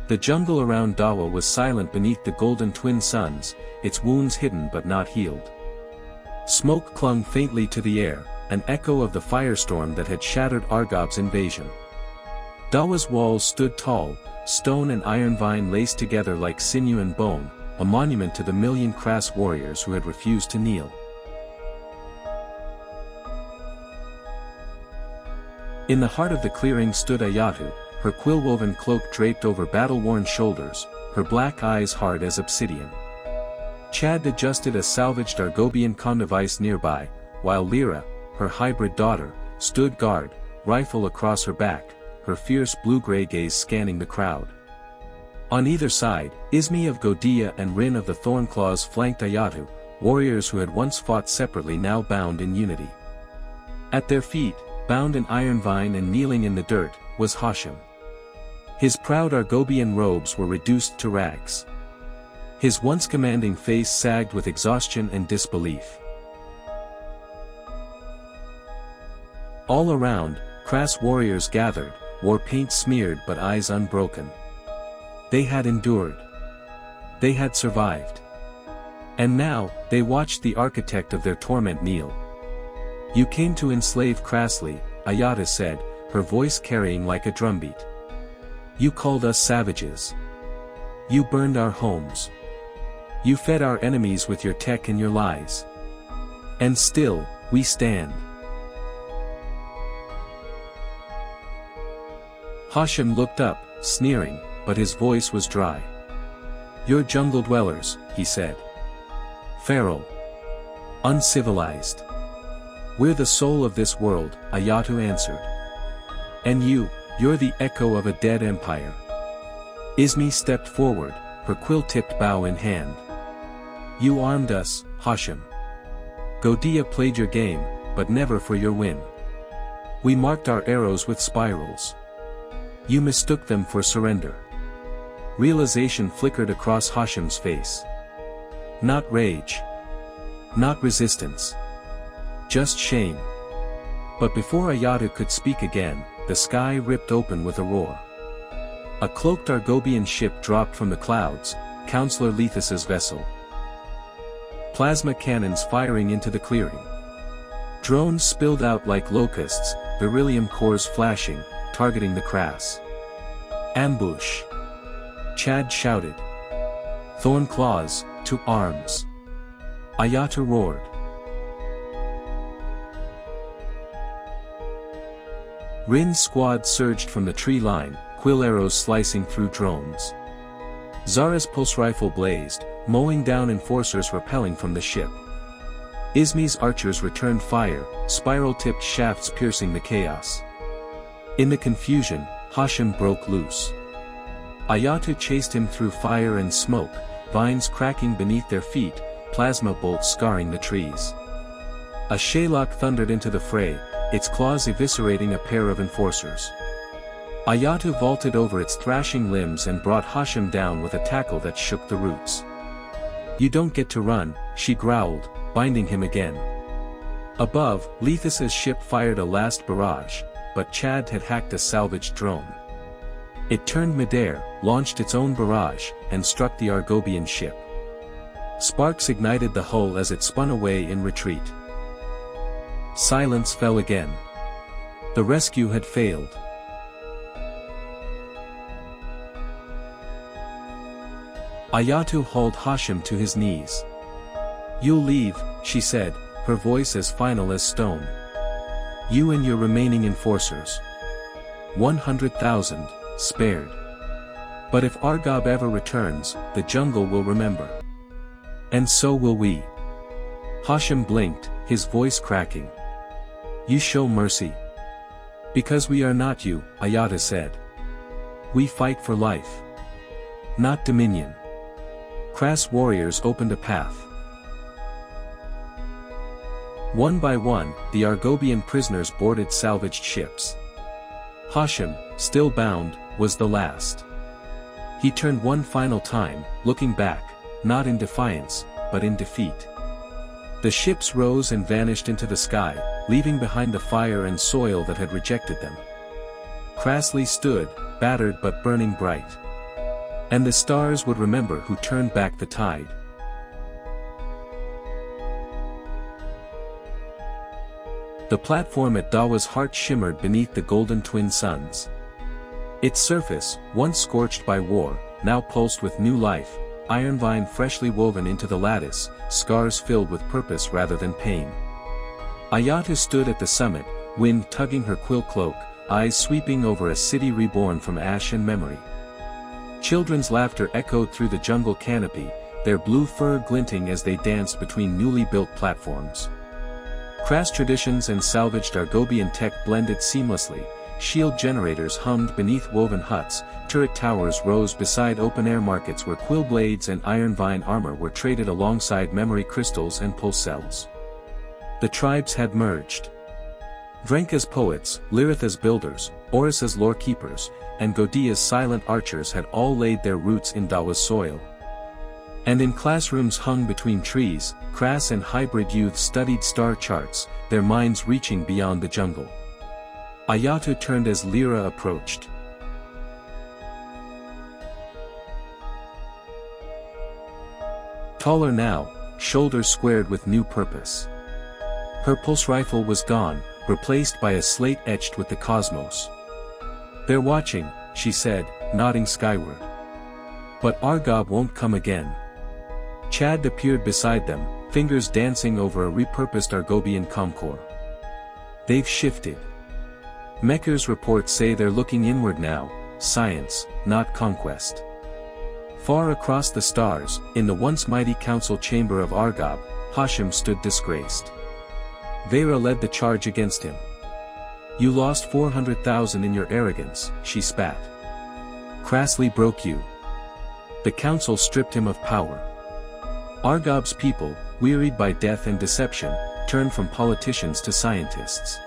The jungle around Dawa was silent beneath the golden twin suns, its wounds hidden but not healed. Smoke clung faintly to the air, an echo of the firestorm that had shattered Argob's invasion. Dawa's walls stood tall, stone and iron vine laced together like sinew and bone, a monument to the million crass warriors who had refused to kneel. In the heart of the clearing stood Ayatu, her quill-woven cloak draped over battle-worn shoulders, her black eyes hard as obsidian. Chad adjusted a salvaged Argobian condevice nearby, while Lyra, her hybrid daughter, stood guard, rifle across her back, her fierce blue-gray gaze scanning the crowd. On either side, Ismi of Godia and Rin of the Thornclaws flanked Ayatu, warriors who had once fought separately now bound in unity. At their feet, bound in iron vine and kneeling in the dirt, was Hashim. His proud Argobian robes were reduced to rags. His once commanding face sagged with exhaustion and disbelief. All around, crass warriors gathered, war paint smeared but eyes unbroken. They had endured. They had survived. And now, they watched the architect of their torment kneel. "You came to enslave crassly," Ayata said, her voice carrying like a drumbeat. "You called us savages. You burned our homes. You fed our enemies with your tech and your lies. And still, we stand." Hashim looked up, sneering, but his voice was dry. "You're jungle dwellers," he said. "Feral. Uncivilized. We're the soul of this world," Ayatu answered. "And you're the echo of a dead empire." Ismi stepped forward, her quill-tipped bow in hand. "You armed us, Hashim. Godia played your game, but never for your win. We marked our arrows with spirals. You mistook them for surrender." Realization flickered across Hashim's face. Not rage. Not resistance. Just shame. But before Ayatu could speak again, the sky ripped open with a roar. A cloaked Argobian ship dropped from the clouds, Counselor Lethus's vessel. Plasma cannons firing into the clearing. Drones spilled out like locusts, beryllium cores flashing, targeting the crass. "Ambush!" Chad shouted. "Thornclaws, to arms!" Ayatu roared. Rin's squad surged from the tree line, quill arrows slicing through drones. Zara's pulse rifle blazed, mowing down enforcers rappelling from the ship. Ismi's archers returned fire, spiral-tipped shafts piercing the chaos. In the confusion, Hashim broke loose. Ayatu chased him through fire and smoke, vines cracking beneath their feet, plasma bolts scarring the trees. A Shalak thundered into the fray, its claws eviscerating a pair of enforcers. Ayatu vaulted over its thrashing limbs and brought Hashim down with a tackle that shook the roots. "You don't get to run," she growled, binding him again. Above, Lethus's ship fired a last barrage, but Chad had hacked a salvaged drone. It turned midair, launched its own barrage, and struck the Argobian ship. Sparks ignited the hull as it spun away in retreat. Silence fell again. The rescue had failed. Ayatu hauled Hashim to his knees. "You'll leave," she said, her voice as final as stone. "You and your remaining enforcers. 100,000, spared. But if Argob ever returns, the jungle will remember. And so will we." Hashim blinked, his voice cracking. "You show mercy. Because we are not you," Ayata said. "We fight for life. Not dominion." Crass warriors opened a path. One by one, the Argobian prisoners boarded salvaged ships. Hashim, still bound, was the last. He turned one final time, looking back, not in defiance, but in defeat. The ships rose and vanished into the sky, leaving behind the fire and soil that had rejected them. Crassly stood, battered but burning bright. And the stars would remember who turned back the tide. The platform at Dawa's heart shimmered beneath the golden twin suns. Its surface, once scorched by war, now pulsed with new life, iron vine freshly woven into the lattice, scars filled with purpose rather than pain. Ayatu stood at the summit, wind tugging her quill cloak, eyes sweeping over a city reborn from ash and memory. Children's laughter echoed through the jungle canopy, their blue fur glinting as they danced between newly built platforms. Crass traditions and salvaged Argobian tech blended seamlessly, shield generators hummed beneath woven huts, turret towers rose beside open-air markets where quill blades and iron vine armor were traded alongside memory crystals and pulse cells. The tribes had merged. Drenka's poets, Liritha's builders, Oris's lore keepers, and Godia's silent archers had all laid their roots in Dawa's soil. And in classrooms hung between trees, crass and hybrid youths studied star charts, their minds reaching beyond the jungle. Ayatu turned as Lyra approached. Taller now, shoulders squared with new purpose. Her pulse rifle was gone, replaced by a slate etched with the cosmos. "They're watching," she said, nodding skyward. "But Argob won't come again." Chad appeared beside them, fingers dancing over a repurposed Argobian Comcore. "They've shifted. Mekker's reports say they're looking inward now, science, not conquest." Far across the stars, in the once mighty council chamber of Argob, Hashem stood disgraced. Vera led the charge against him. "You lost 400,000 in your arrogance," she spat. "Crassly broke you." The council stripped him of power. Argob's people, wearied by death and deception, turned from politicians to scientists.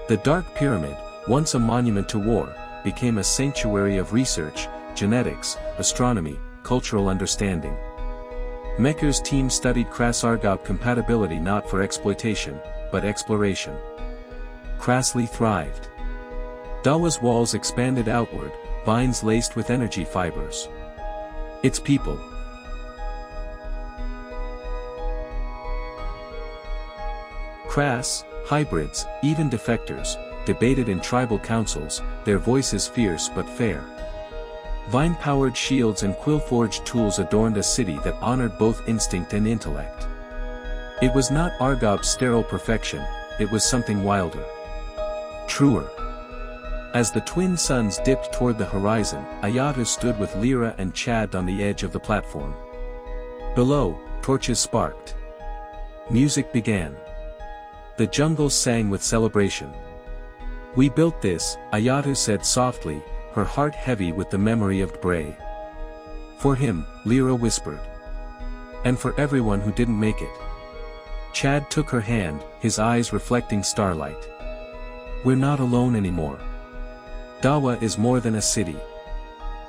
The Dark Pyramid, once a monument to war, became a sanctuary of research, genetics, astronomy, cultural understanding. Mekker's team studied crass Argob compatibility not for exploitation, but exploration. Crassly thrived. Dawa's walls expanded outward, vines laced with energy fibers. Its people. Crass, hybrids, even defectors, debated in tribal councils, their voices fierce but fair. Vine-powered shields and quill-forged tools adorned a city that honored both instinct and intellect. It was not Argob's sterile perfection, it was something wilder. Truer. As the twin suns dipped toward the horizon, Ayatu stood with Lyra and Chad on the edge of the platform. Below, torches sparked. Music began. The jungle sang with celebration. "We built this," Ayatu said softly, her heart heavy with the memory of Bray. "For him," Lyra whispered. "And for everyone who didn't make it." Chad took her hand, his eyes reflecting starlight. "We're not alone anymore. Dawa is more than a city.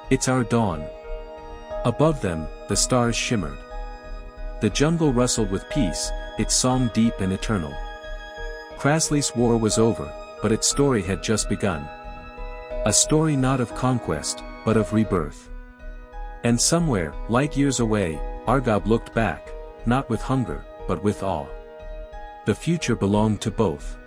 It's our dawn." Above them, the stars shimmered. The jungle rustled with peace, its song deep and eternal. Crassly's war was over, but its story had just begun. A story not of conquest, but of rebirth. And somewhere, light years away, Argob looked back, not with hunger, but with awe. The future belonged to both.